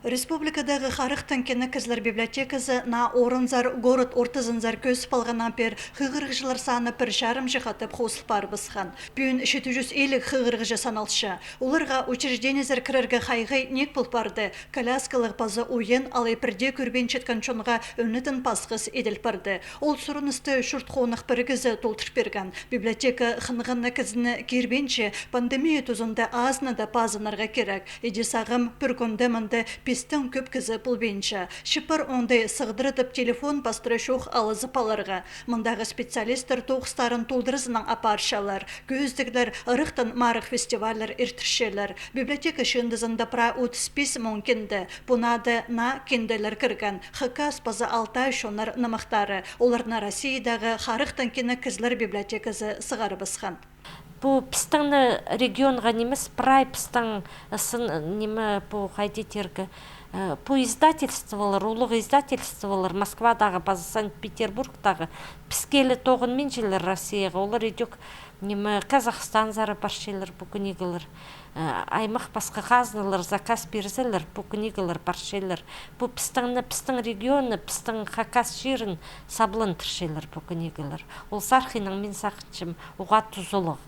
Республикадағы Харықтан кені кізлер библиотекасы на орынзар город ортызынзар көз палғанан пер хығырғыжылар саны пір шарым жығатып қосыл бар бысқан. Бүйін 750 хығырғыжы саналшы. Оларға учрежденезер кірерге қайғы нек бұл барды. Коляскалар пазы ойын алай пірде көрбен четкен чонға өнітін пасқыз еділ барды. Ол сұрынысты шүрт қонық біргізі толтыр берген. Библиотека қынғанна кізіні кербенше пандемия тұзында азына да пазынарға керек. Еде сағым бір көндемінді пестің көп кізі бұлбенші. Шипар ондай сығдырытып телефон бастыры шоқ алызы паларға. Мұндағы специалистер тоғыстарын толдырызының апаршалар. Көздігдер ұрықтан марық фестивалер иртіршелер. Библиотека шындызында пра 35 мың кенді. Бұнады на кенделер кірген. Хыкас базы 6 шонар намақтары. Оларына Россиядағы Харықтан кені кізлер библиотекасы сығары бысқан. По пистаңны регионға немес прай пистаң сын неме по хайдетергі по издательстволар, улық издательстволар Москвадағы, базы Санкт-Петербургтағы пискелі тоғын мен желер Россияға, олар едек неме Казахстан зары баршелер бұл книгалар, аймақ басқа қазнылар, заказ берзелер бұл книгалар баршелер, бұл пистаңны пистың регионы, пистың хакас жерін саблын тұршелер бұл книгалар. Ол сархиның мен сақытшым ұға тұзылығы.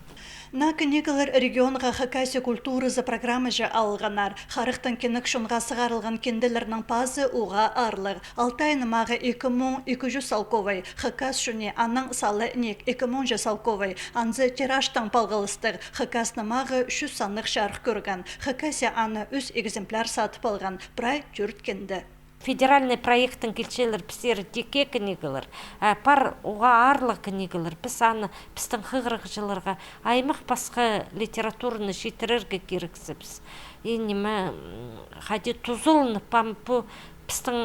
На книгалар регионға хакаси культуры за программы жа алғанар. Харықтан кенік шынға сығарылған кенделерінің пазы уға арлық. Алтайны мағы 2200 салковай. Хакас шуне аның салы нек 2000 салковай. Анзы тираштан палғылыстыр. Хакасны мағы 100 санық шарқ көрген. Хакаси аны үз экземпляр сатып алған. Прай түрт кенді. Федеральный проекттің келчелер пісері деке книгалар, пар уға арлы книгалар, біз аны біздің хығырық жыларға аймақ басқа литератураны жетірерге керексі біз. Енеме хади тұзылыны пам бұ біздің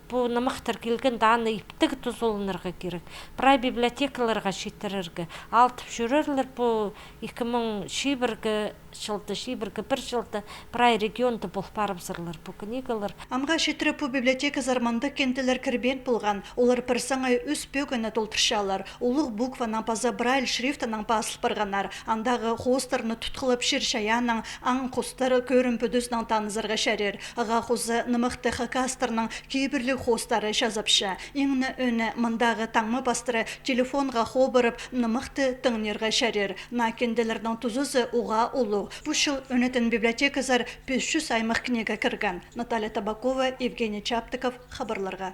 бұ намақтар келген даны иптігі тұзылынырға керек. Прай библиотекаларға жетірерге. Алтып жүрерлер бұ 2000 шибіргі жылды, шибіргі бір жылды прай регионды бұл барымсырлар бұ книгалар. Амға шетірі бұ библиотека зарманды кентілер кірбен болған. Олар бір саңай үс бөгіні толтыршалар. Улық букванан паза брайль шрифтанан басыл барғанар. Андағы қостарыны тұтқылып шершаяның аң қостары көрін пөдізнан танызырға шәрер. Аға қозы нымықты хакастарының кейбірлі қостары жазапша. Еңіні өні мұндағы таңмы бастыры телефонға қобырып нымықты тыңнерға шәрер. На кенделердің тұзызы уға ұлы. Бұл жыл өнетін библиотеказар 500 аймақ книга кірген. Наталья Табакова, Евгений Чаптыков, хабарларға.